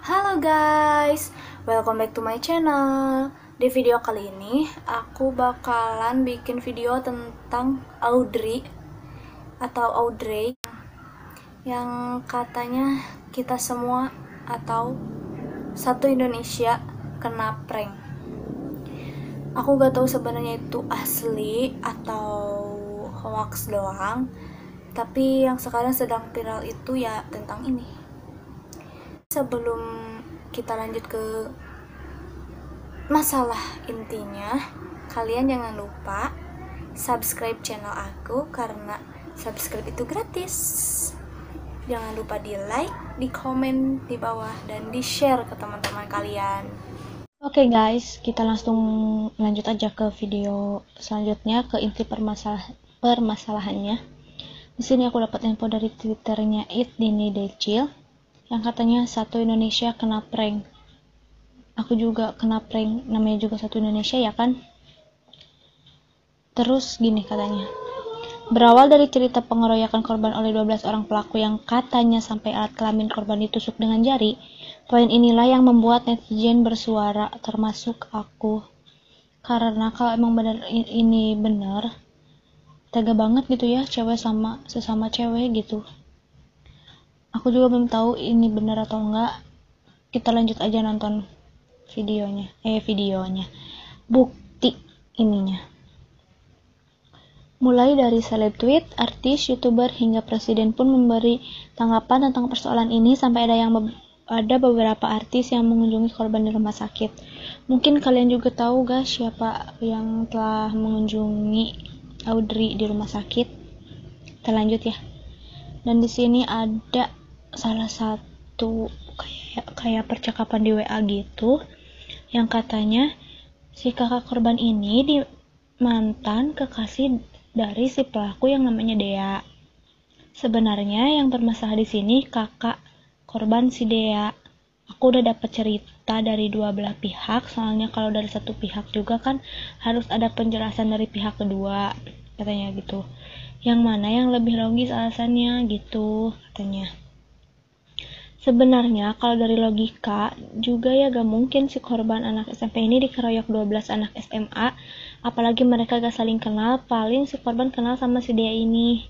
Halo guys, welcome back to my channel. Di video kali ini aku bakalan bikin video tentang Audrey atau Audrey yang katanya kita semua atau satu Indonesia kena prank. Aku gak tahu sebenarnya itu asli atau hoax doang, tapi yang sekarang sedang viral itu ya tentang ini. Sebelum kita lanjut ke masalah intinya, kalian jangan lupa subscribe channel aku karena subscribe itu gratis. Jangan lupa di like, di komen di bawah, dan di share ke teman-teman kalian. Oke guys, kita langsung lanjut aja ke video selanjutnya, ke inti permasalahannya. Di sini aku dapat info dari twitternya @dinidecil yang katanya satu Indonesia kena prank. Aku juga kena prank, namanya juga satu Indonesia ya kan. Terus gini katanya, berawal dari cerita pengeroyokan korban oleh 12 orang pelaku yang katanya sampai alat kelamin korban ditusuk dengan jari, poin inilah yang membuat netizen bersuara, termasuk aku. Karena kalau emang benar ini benar, tega banget gitu ya cewek sama sesama cewek gitu. Aku juga belum tahu ini benar atau enggak. Kita lanjut aja nonton videonya. Bukti ininya. Mulai dari seleb tweet, artis, youtuber, hingga presiden pun memberi tanggapan tentang persoalan ini, sampai ada beberapa artis yang mengunjungi korban di rumah sakit. Mungkin kalian juga tahu guys siapa yang telah mengunjungi Audrey di rumah sakit. Kita lanjut ya. Dan di sini ada salah satu kayak percakapan di WA gitu, yang katanya si kakak korban ini mantan kekasih dari si pelaku yang namanya Dea. Sebenarnya yang bermasalah di sini kakak korban si Dea. Aku udah dapat cerita dari dua belah pihak, soalnya kalau dari satu pihak juga kan harus ada penjelasan dari pihak kedua, katanya gitu. Yang mana yang lebih logis alasannya gitu, katanya. Sebenarnya kalau dari logika juga ya gak mungkin si korban anak SMP ini dikeroyok 12 anak SMA, apalagi mereka gak saling kenal, paling si korban kenal sama si Dea ini.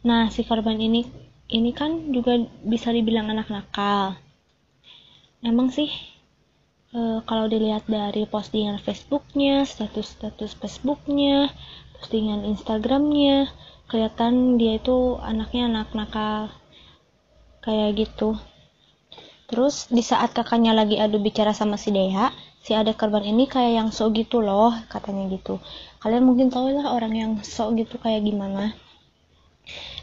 Nah, si korban ini kan juga bisa dibilang anak nakal. Emang sih kalau dilihat dari postingan Facebooknya, status Facebooknya, postingan Instagramnya, kelihatan dia itu anaknya anak nakal kayak gitu. Terus di saat kakaknya lagi adu bicara sama si Dea, si adik korban ini kayak yang sok gitu loh, katanya gitu. Kalian mungkin tahu lah orang yang sok gitu kayak gimana.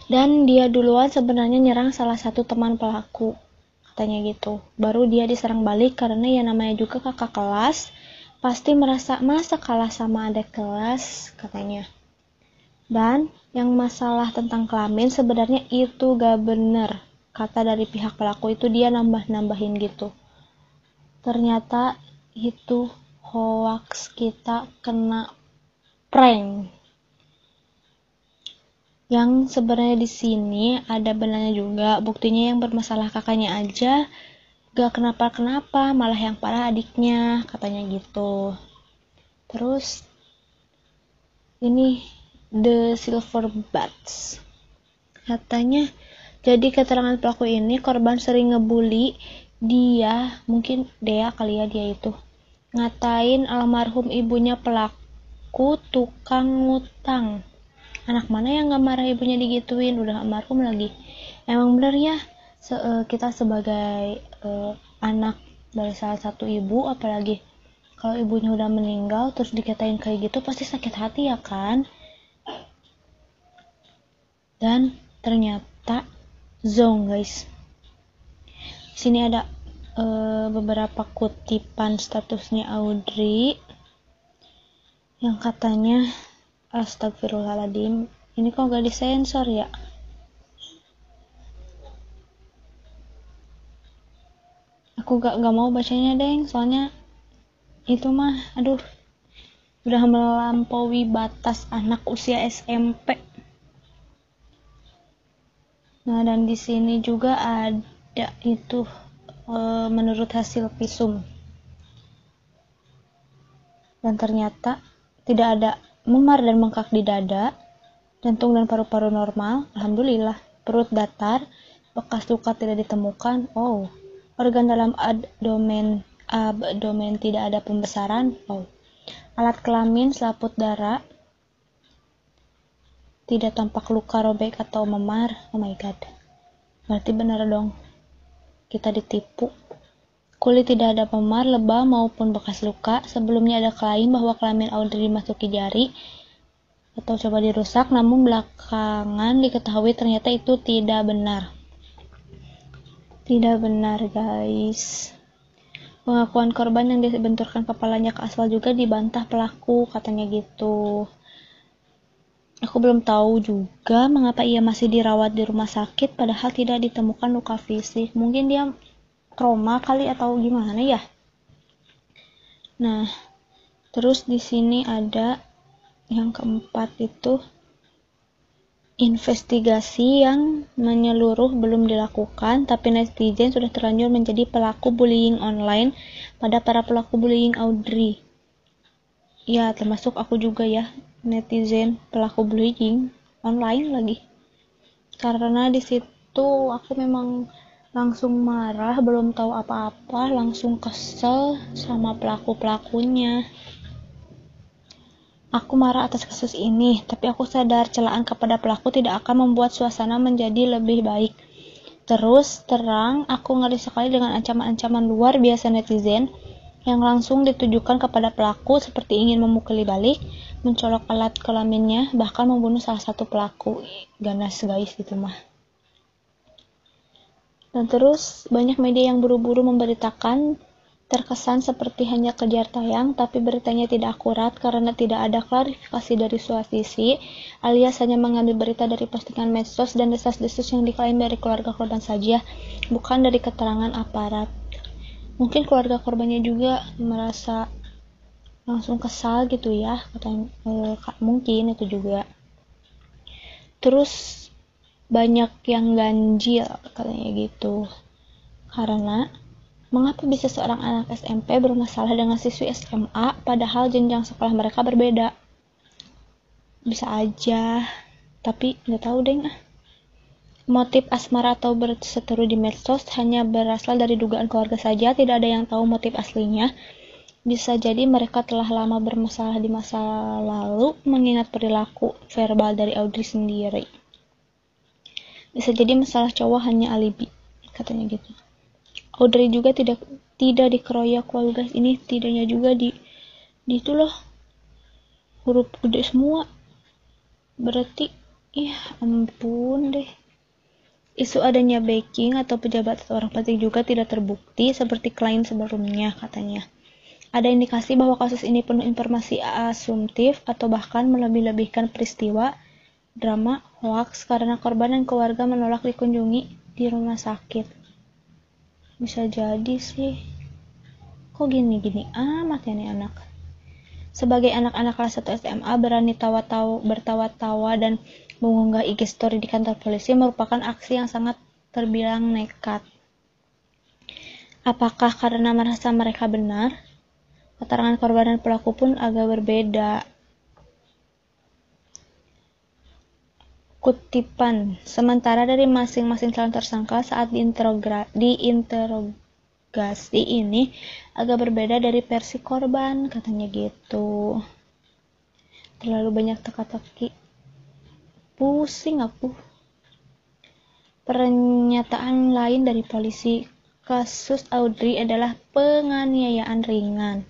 Dan dia duluan sebenarnya nyerang salah satu teman pelaku, katanya gitu. Baru dia diserang balik karena ya namanya juga kakak kelas, pasti merasa masa kalah sama adik kelas, katanya. Dan yang masalah tentang kelamin sebenarnya itu gak bener. Kata dari pihak pelaku itu dia nambahin gitu. Ternyata itu hoax, kita kena prank. Yang sebenarnya di sini ada benarnya juga, buktinya yang bermasalah kakaknya aja gak kenapa-kenapa, malah yang parah adiknya, katanya gitu. Terus ini The Silver Bats, katanya jadi keterangan pelaku ini korban sering ngebully dia, mungkin Dea kali ya dia itu, ngatain almarhum ibunya pelaku tukang ngutang. Anak mana yang gak marah ibunya digituin, udah almarhum lagi. Emang bener ya, kita sebagai anak dari salah satu ibu, apalagi kalau ibunya udah meninggal terus dikatain kayak gitu, pasti sakit hati ya kan. Dan ternyata zong guys. Sini ada beberapa kutipan statusnya Audrey yang katanya, astagfirullahaladzim, ini kok gak disensor ya? Aku gak mau bacanya deng, soalnya itu mah aduh udah melampaui batas anak usia SMP. Nah, dan di sini juga ada itu menurut hasil visum. Dan ternyata tidak ada memar dan bengkak di dada, jantung dan paru-paru normal, alhamdulillah. Perut datar, bekas luka tidak ditemukan. Organ dalam abdomen tidak ada pembesaran. Alat kelamin, selaput darah, tidak tampak luka robek atau memar. Oh my god, berarti benar dong, kita ditipu. Kulit tidak ada memar, lebam maupun bekas luka. Sebelumnya ada klaim bahwa kelamin Audrey dimasuki jari atau coba dirusak, namun belakangan diketahui ternyata itu tidak benar. Tidak benar, guys. Pengakuan korban yang dibenturkan kepalanya ke aspal juga dibantah pelaku, katanya gitu. Aku belum tahu juga mengapa ia masih dirawat di rumah sakit padahal tidak ditemukan luka fisik. Mungkin dia trauma kali atau gimana ya. Nah, terus di sini ada yang keempat itu investigasi yang menyeluruh belum dilakukan, tapi netizen sudah terlanjur menjadi pelaku bullying online pada para pelaku bullying Audrey. Ya, termasuk aku juga ya, netizen pelaku bullying online lagi. Karena di situ aku memang langsung marah, belum tahu apa-apa, langsung kesel sama pelaku-pelakunya. Aku marah atas kasus ini, tapi aku sadar celaan kepada pelaku tidak akan membuat suasana menjadi lebih baik. Terus terang, aku ngeri sekali dengan ancaman-ancaman luar biasa netizen yang langsung ditujukan kepada pelaku seperti ingin memukuli balik, mencolok alat kelaminnya, bahkan membunuh salah satu pelaku. Ganas guys itu mah. Dan terus banyak media yang buru-buru memberitakan, terkesan seperti hanya kejar tayang, tapi beritanya tidak akurat karena tidak ada klarifikasi dari suatu sisi, alias hanya mengambil berita dari postingan medsos dan desas-desus yang diklaim dari keluarga korban saja, bukan dari keterangan aparat. Mungkin keluarga korbannya juga merasa langsung kesal gitu ya, katanya, mungkin itu juga. Terus banyak yang ganjil katanya gitu, karena mengapa bisa seorang anak SMP bermasalah dengan siswi SMA padahal jenjang sekolah mereka berbeda? Bisa aja, tapi nggak tahu deh. Motif asmara atau berseteru di medsos hanya berasal dari dugaan keluarga saja, tidak ada yang tahu motif aslinya. Bisa jadi mereka telah lama bermasalah di masa lalu mengingat perilaku verbal dari Audrey sendiri. Bisa jadi masalah cowok hanya alibi, katanya gitu. Audrey juga tidak dikeroyok. Wow guys, ini tidaknya juga di itu loh, huruf gede semua. Berarti ya ampun deh. Isu adanya backing atau pejabat atau orang penting juga tidak terbukti seperti klaim sebelumnya, katanya. Ada indikasi bahwa kasus ini penuh informasi asumtif atau bahkan melebih-lebihkan peristiwa drama hoax karena korban dan keluarga menolak dikunjungi di rumah sakit. Bisa jadi sih. Kok gini-gini amat ya nih anak. Sebagai anak-anak kelas 1 SMA berani bertawa-tawa dan mengunggah IG story di kantor polisi merupakan aksi yang sangat terbilang nekat. Apakah karena merasa mereka benar? Keterangan korban dan pelaku pun agak berbeda. Kutipan sementara dari masing-masing calon tersangka saat diinterogasi ini agak berbeda dari versi korban, katanya gitu. Terlalu banyak teka-teki, pusing aku. Pernyataan lain dari polisi, kasus Audrey adalah penganiayaan ringan.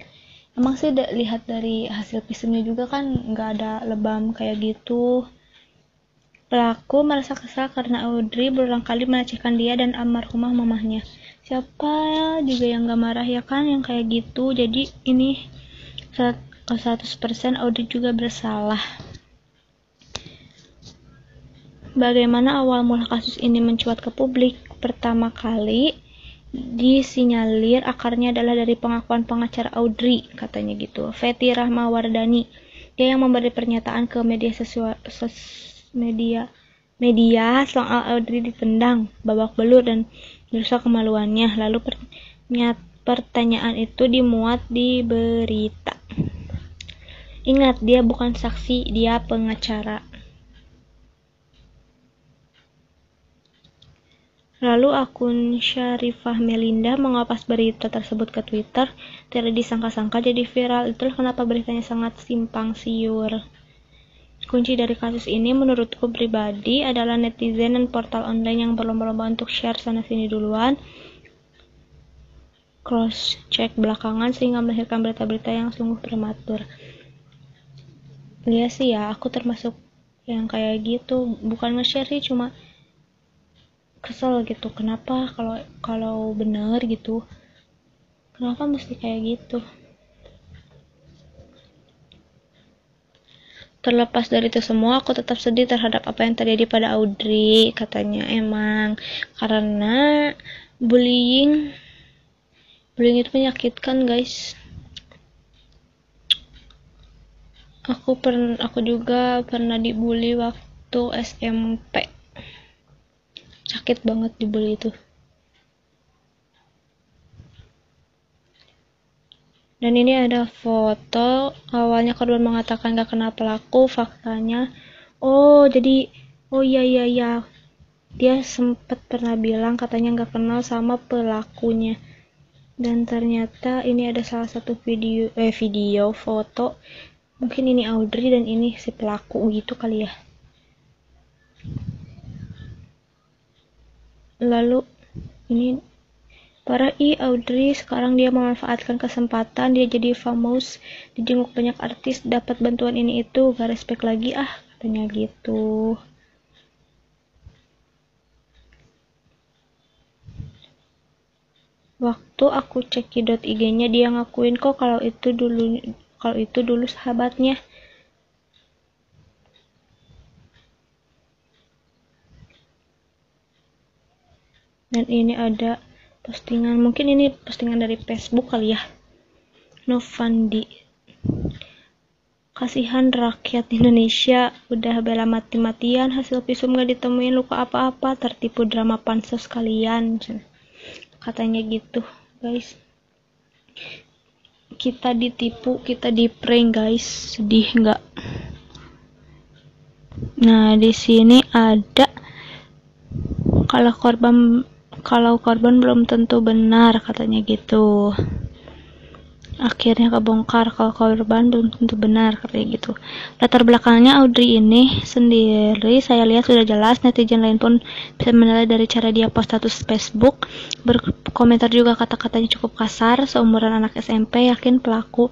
Emang sih lihat dari hasil visumnya juga kan nggak ada lebam kayak gitu. Pelaku merasa kesal karena Audrey berulang kali melecehkan dia dan almarhumah mamahnya. Siapa juga yang gak marah ya kan yang kayak gitu. Jadi ini 100% Audrey juga bersalah. Bagaimana awal mula kasus ini mencuat ke publik? Pertama kali disinyalir akarnya adalah dari pengakuan pengacara Audrey, katanya gitu, Fety Rahmawardani. Dia yang memberi pernyataan ke media media soal Audrey ditendang babak belur dan merusak kemaluannya. Lalu pertanyaan itu dimuat di berita. Ingat, dia bukan saksi, dia pengacara. Lalu akun Syarifah Melinda mengopas berita tersebut ke Twitter. Tidak disangka-sangka jadi viral. Itulah kenapa beritanya sangat simpang siur. Kunci dari kasus ini menurutku pribadi adalah netizen dan portal online yang berlomba-lomba untuk share sana-sini duluan, cross-check belakangan sehingga melahirkan berita-berita yang sungguh prematur. Iya sih ya, aku termasuk yang kayak gitu. Bukan nge-share sih, cuma kesel gitu. Kenapa kalau bener gitu, kenapa mesti kayak gitu? Terlepas dari itu semua, aku tetap sedih terhadap apa yang terjadi pada Audrey. Katanya emang karena bullying itu menyakitkan, guys. Aku juga pernah dibully waktu SMP. Sakit banget dibully itu. Dan ini ada foto. Awalnya korban mengatakan gak kenal pelaku. Faktanya, oh iya. Dia sempat pernah bilang katanya gak kenal sama pelakunya. Dan ternyata ini ada salah satu video foto. Mungkin ini Audrey dan ini si pelaku gitu kali ya. Lalu ini para Audrey sekarang dia memanfaatkan kesempatan, dia jadi famous, dijenguk banyak artis, dapat bantuan ini itu, gak respect lagi katanya gitu. Waktu aku cek IG-nya dia ngakuin kok kalau itu dulu sahabatnya. Dan ini ada postingan, mungkin ini postingan dari Facebook kali ya. Novandi, kasihan rakyat Indonesia, udah bela mati-matian, hasil visum gak ditemuin luka apa-apa, tertipu drama pansos kalian, katanya gitu, guys. Kita ditipu, kita di-prank, guys. Sedih nggak? Nah, di sini ada kalau korban belum tentu benar, katanya gitu. Akhirnya kebongkar kalau korban belum tentu benar, katanya gitu. Latar belakangnya Audrey ini sendiri saya lihat sudah jelas. Netizen lain pun bisa menilai dari cara dia post status Facebook. Berkomentar juga kata-katanya cukup kasar. Seumuran anak SMP, yakin pelaku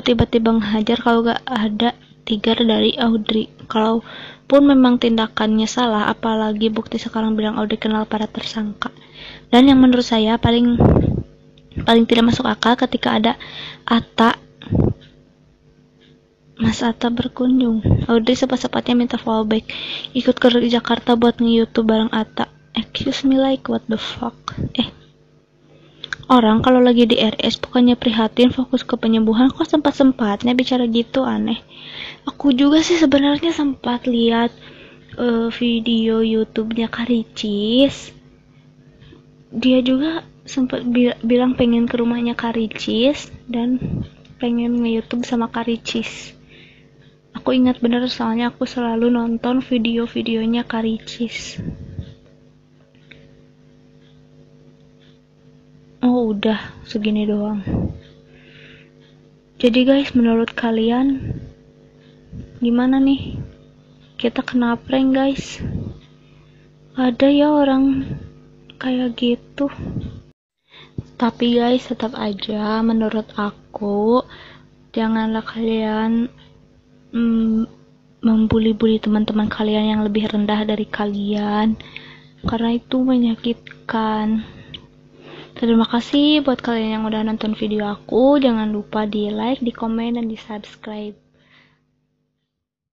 tiba-tiba ngehajar kalau gak ada tiga dari Audrey. Kalaupun memang tindakannya salah, apalagi bukti sekarang bilang Audrey kenal para tersangka. Dan yang menurut saya paling tidak masuk akal ketika ada Mas Atta berkunjung. Audrey cepat-cepatnya minta fallback, ikut ke Jakarta buat nge-YouTube bareng Atta. Excuse me, like what the fuck? Orang kalau lagi di RS bukannya prihatin fokus ke penyembuhan, kok sempat-sempatnya bicara gitu, aneh. Aku juga sih sebenarnya sempat lihat video YouTube-nya Karicis. Dia juga sempat bilang pengen ke rumahnya Karicis dan pengen nge-YouTube sama Karicis. Aku ingat bener soalnya aku selalu nonton video-videonya Karicis. Oh, udah segini doang. Jadi guys, menurut kalian gimana nih? Kita kena prank, guys. Ada ya orang kayak gitu. Tapi guys, tetap aja menurut aku janganlah kalian membuli-buli teman-teman kalian yang lebih rendah dari kalian, karena itu menyakitkan. Terima kasih buat kalian yang udah nonton video aku. Jangan lupa di like, di komen, dan di subscribe.